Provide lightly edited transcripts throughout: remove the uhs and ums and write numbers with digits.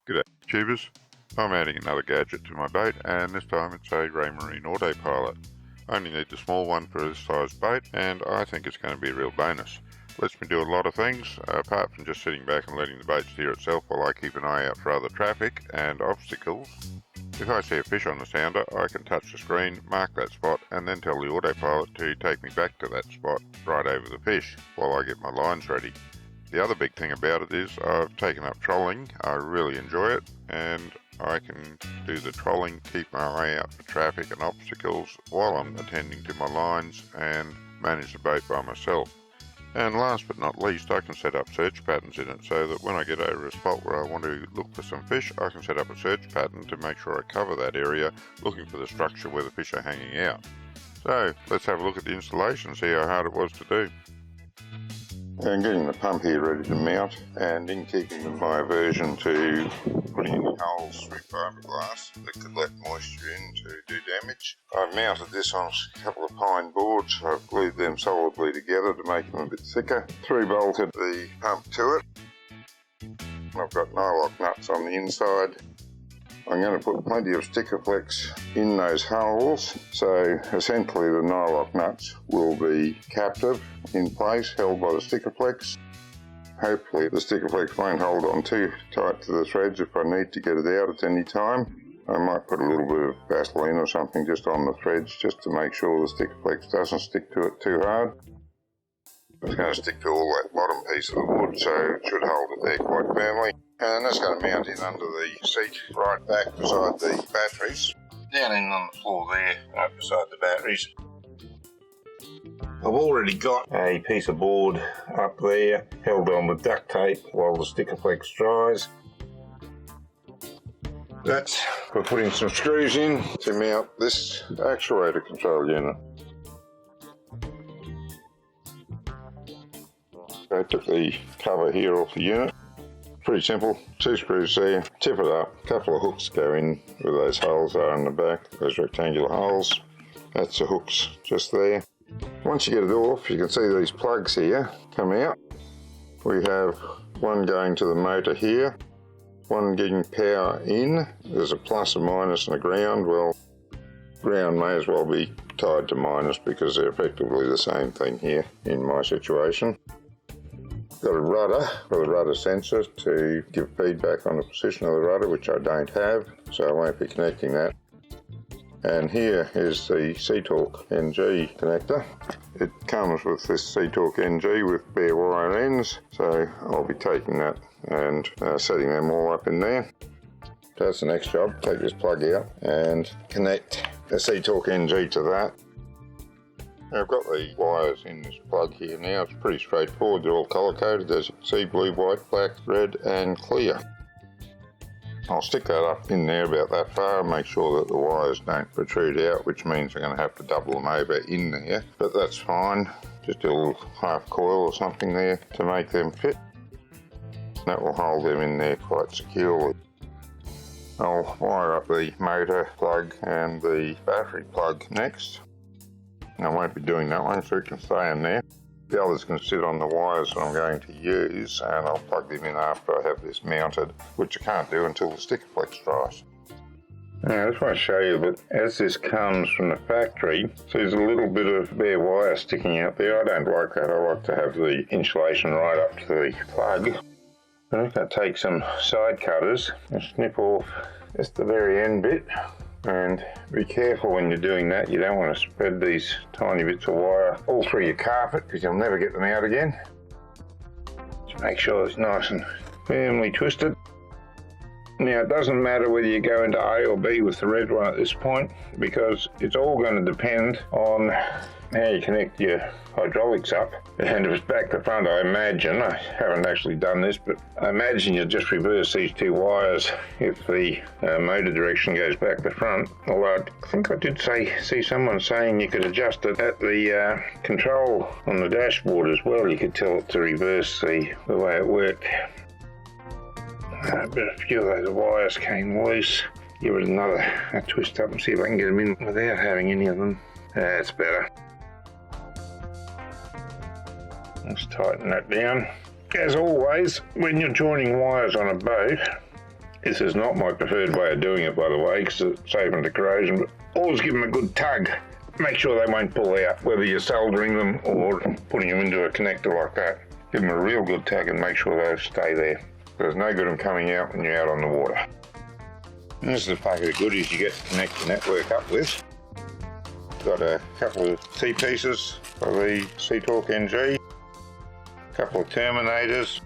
G'day tubers, I'm adding another gadget to my boat, and this time it's a Raymarine Autopilot. I only need the small one for this size boat, and I think it's going to be a real bonus. Lets me do a lot of things, apart from just sitting back and letting the boat steer itself while I keep an eye out for other traffic and obstacles. If I see a fish on the sounder, I can touch the screen, mark that spot, and then tell the autopilot to take me back to that spot right over the fish while I get my lines ready. The other big thing about it is I've taken up trolling. I really enjoy it, and I can do the trolling, keep my eye out for traffic and obstacles while I'm attending to my lines and manage the boat by myself. And last but not least, I can set up search patterns in it so that when I get over a spot where I want to look for some fish, I can set up a search pattern to make sure I cover that area, looking for the structure where the fish are hanging out. So let's have a look at the installation and see how hard it was to do. And getting the pump here ready to mount, and in keeping with my aversion to putting any holes through fiberglass that could let moisture in to do damage, I've mounted this on a couple of pine boards. I've glued them solidly together to make them a bit thicker, through-bolted the pump to it. I've got nylock nuts on the inside. I'm going to put plenty of sticker flex in those holes, so essentially the nylock nuts will be captive in place, held by the sticker flex. Hopefully the sticker flex won't hold on too tight to the threads if I need to get it out at any time. I might put a little bit of Vaseline or something just on the threads just to make sure the sticker flex doesn't stick to it too hard. It's going to stick to all that bottom piece of the wood, so it should hold it there quite firmly. And that's going to mount in under the seat right back beside the batteries. Down in on the floor there, right beside the batteries. I've already got a piece of board up there, held on with duct tape while the sticker flex dries. That's for putting some screws in to mount this actuator control unit. I took the cover here off the unit. Pretty simple, 2 screws there, tip it up, a couple of hooks go in where those holes are in the back, those rectangular holes. That's the hooks just there. Once you get it off, you can see these plugs here come out. We have one going to the motor here, one getting power in. There's a plus, a minus and a ground. Well, ground may as well be tied to minus because they're effectively the same thing here in my situation. Got a rudder for the rudder sensor to give feedback on the position of the rudder, which I don't have, so I won't be connecting that. And here is the Seatorque NG connector. It comes with this Seatorque NG with bare wire ends, so I'll be taking that and setting them all up in there. That's the next job. Take this plug out and connect the Seatorque NG to that. Now I've got the wires in this plug here now. It's pretty straightforward. They're all colour coded, as you can see, blue, white, black, red and clear. I'll stick that up in there about that far and make sure that the wires don't protrude out, which means I'm going to have to double them over in there, but that's fine. Just do a little half coil or something there to make them fit. That will hold them in there quite securely. I'll wire up the motor plug and the battery plug next. I won't be doing that one, so it can stay in there. The others can sit on the wires that I'm going to use, and I'll plug them in after I have this mounted, which I can't do until the sticker flex dries. Now, I just want to show you that as this comes from the factory, so there's a little bit of bare wire sticking out there. I don't like that. I like to have the insulation right up to the plug. I'm going to take some side cutters and snip off just the very end bit. And be careful when you're doing that. You don't want to spread these tiny bits of wire all through your carpet because you'll never get them out again. Just make sure it's nice and firmly twisted. Now it doesn't matter whether you go into A or B with the red one at this point, because it's all going to depend on how you connect your hydraulics up. And if it's back to front, I imagine, I haven't actually done this, but I imagine you just reverse these 2 wires if the motor direction goes back to front. Although I think I did see someone saying you could adjust it at the control on the dashboard as well. You could tell it to reverse the way it worked. But a few of those wires came loose. Give it another twist up and see if I can get them in without having any of them. That's better. Let's tighten that down. As always, when you're joining wires on a boat, This is not my preferred way of doing it, by the way, because it's open to corrosion, but always give them a good tug. Make sure they won't pull out, whether you're soldering them or putting them into a connector like that. Give them a real good tug and make sure they stay there. There's no good them coming out when you're out on the water. And this is a packet of goodies you get to connect the network up with. Got a couple of T-pieces for the C-Torque NG, a couple of terminators,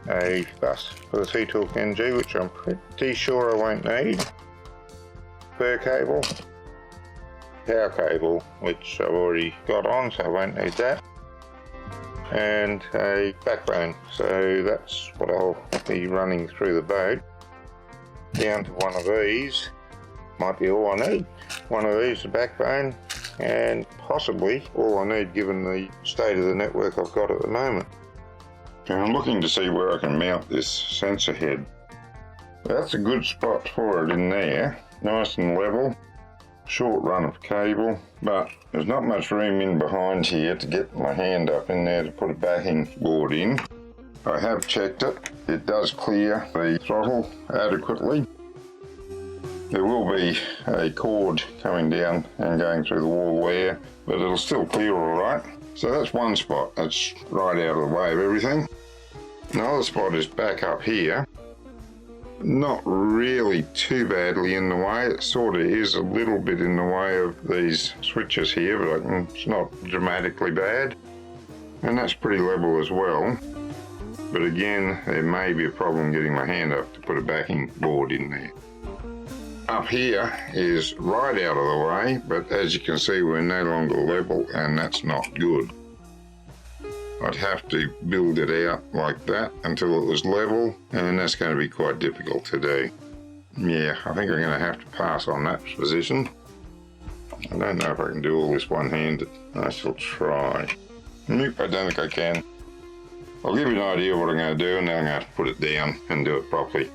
a bus for the C-Torque NG, which I'm pretty sure I won't need, spare cable, power cable, which I've already got on, so I won't need that, and a backbone. So that's what I'll be running through the boat. Down to one of these might be all I need. One of these, the backbone, and possibly all I need given the state of the network I've got at the moment. So I'm looking to see where I can mount this sensor head. That's a good spot for it in there, nice and level, short run of cable, but there's not much room in behind here to get my hand up in there to put a backing board in. I have checked it, it does clear the throttle adequately. There will be a cord coming down and going through the wall there, but it'll still clear all right. So that's one spot, that's right out of the way of everything. Another spot is back up here. Not really too badly in the way, it sort of is a little bit in the way of these switches here, but it's not dramatically bad. And that's pretty level as well. But again, there may be a problem getting my hand up to put a backing board in there. Up here is right out of the way, but as you can see, we're no longer level, and that's not good. I'd have to build it out like that until it was level, and that's going to be quite difficult to do. Yeah, I think I'm going to have to pass on that position. I don't know if I can do all this one-handed. I shall try. Nope, I don't think I can. I'll give you an idea of what I'm going to do, and then I'm going to have to put it down and do it properly.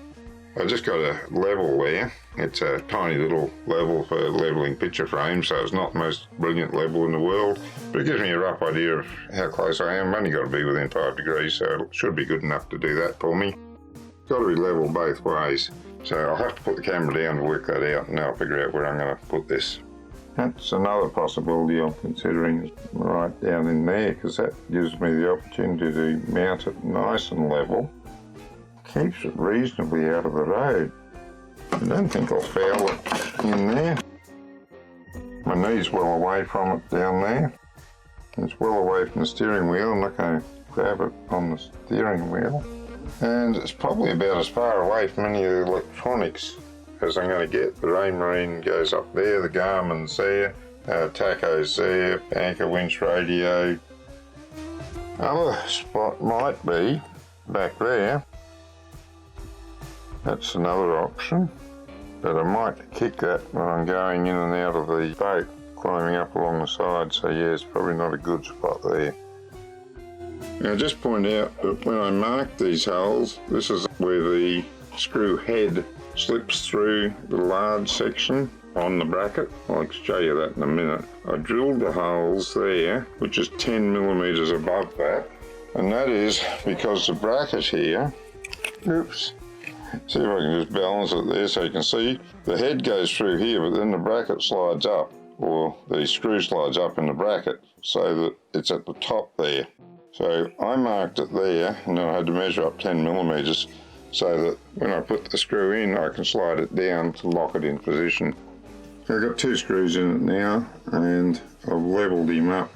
I've just got a level there. It's a tiny little level for leveling picture frames, so it's not the most brilliant level in the world, but it gives me a rough idea of how close I am. I've only got to be within 5 degrees, so it should be good enough to do that for me. It's got to be level both ways, so I'll have to put the camera down to work that out, and then I'll figure out where I'm going to put this. That's another possibility I'm considering, right down in there, because that gives me the opportunity to mount it nice and level. Keeps it reasonably out of the road. I don't think I'll foul it in there. My knee's well away from it down there. It's well away from the steering wheel. I'm not going to grab it on the steering wheel. And it's probably about as far away from any of the electronics as I'm going to get. The Raymarine goes up there, the Garmin's there, Taco's there, anchor winch radio. Other spot might be back there. That's another option, but I might kick that when I'm going in and out of the boat, climbing up along the side, so yeah, it's probably not a good spot there. Now just point out that when I mark these holes, this is where the screw head slips through the large section on the bracket. I'll show you that in a minute. I drilled the holes there, which is 10 millimeters above that, and that is because the bracket here, oops, see if I can just balance it there so you can see. The head goes through here, but then the bracket slides up, or the screw slides up in the bracket, so that it's at the top there. So I marked it there, and then I had to measure up 10 millimeters so that when I put the screw in, I can slide it down to lock it in position. I've got 2 screws in it now, and I've leveled him up.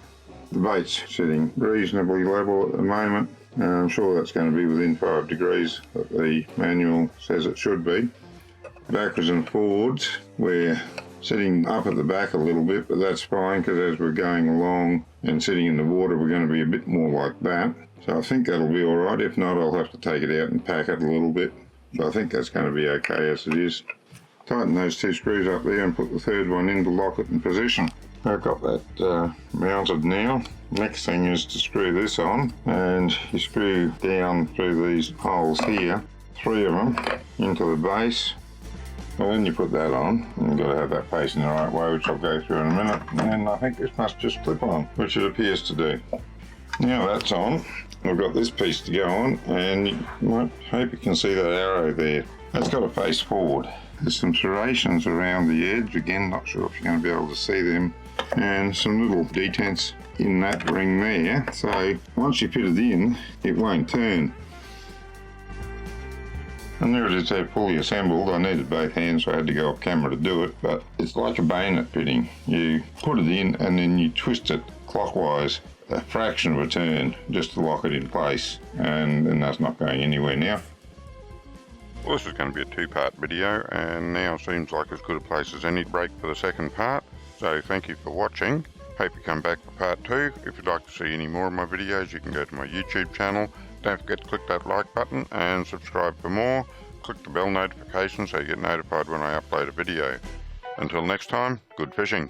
The boat's sitting reasonably level at the moment. I'm sure that's going to be within 5 degrees that the manual says it should be. Backwards and forwards, we're sitting up at the back a little bit, but that's fine because as we're going along and sitting in the water, we're going to be a bit more like that. So I think that'll be alright. If not, I'll have to take it out and pack it a little bit. But I think that's going to be okay as it is. Tighten those 2 screws up there and put the 3rd one in to lock it in position. I've got that mounted now. Next thing is to screw this on, and you screw down through these holes here, 3 of them, into the base. Well, then you put that on, and you've got to have that facing the right way, which I'll go through in a minute, and I think this must just clip on, which it appears to do. Now that's on, I've got this piece to go on, and you might hope you can see that arrow there. That's got to face forward. There's some serrations around the edge, again not sure if you're going to be able to see them, and some little detents in that ring there, so once you fit it in it won't turn. And there it is there, fully assembled. I needed both hands so I had to go off camera to do it, but it's like a bayonet fitting. You put it in and then you twist it clockwise a fraction of a turn just to lock it in place, and that's not going anywhere now. Well, this is going to be a two-part video, and now seems like as good a place as any to break for the second part. So thank you for watching. Hope you come back for part 2. If you'd like to see any more of my videos, you can go to my YouTube channel. Don't forget to click that like button and subscribe for more. Click the bell notification so you get notified when I upload a video. Until next time, good fishing.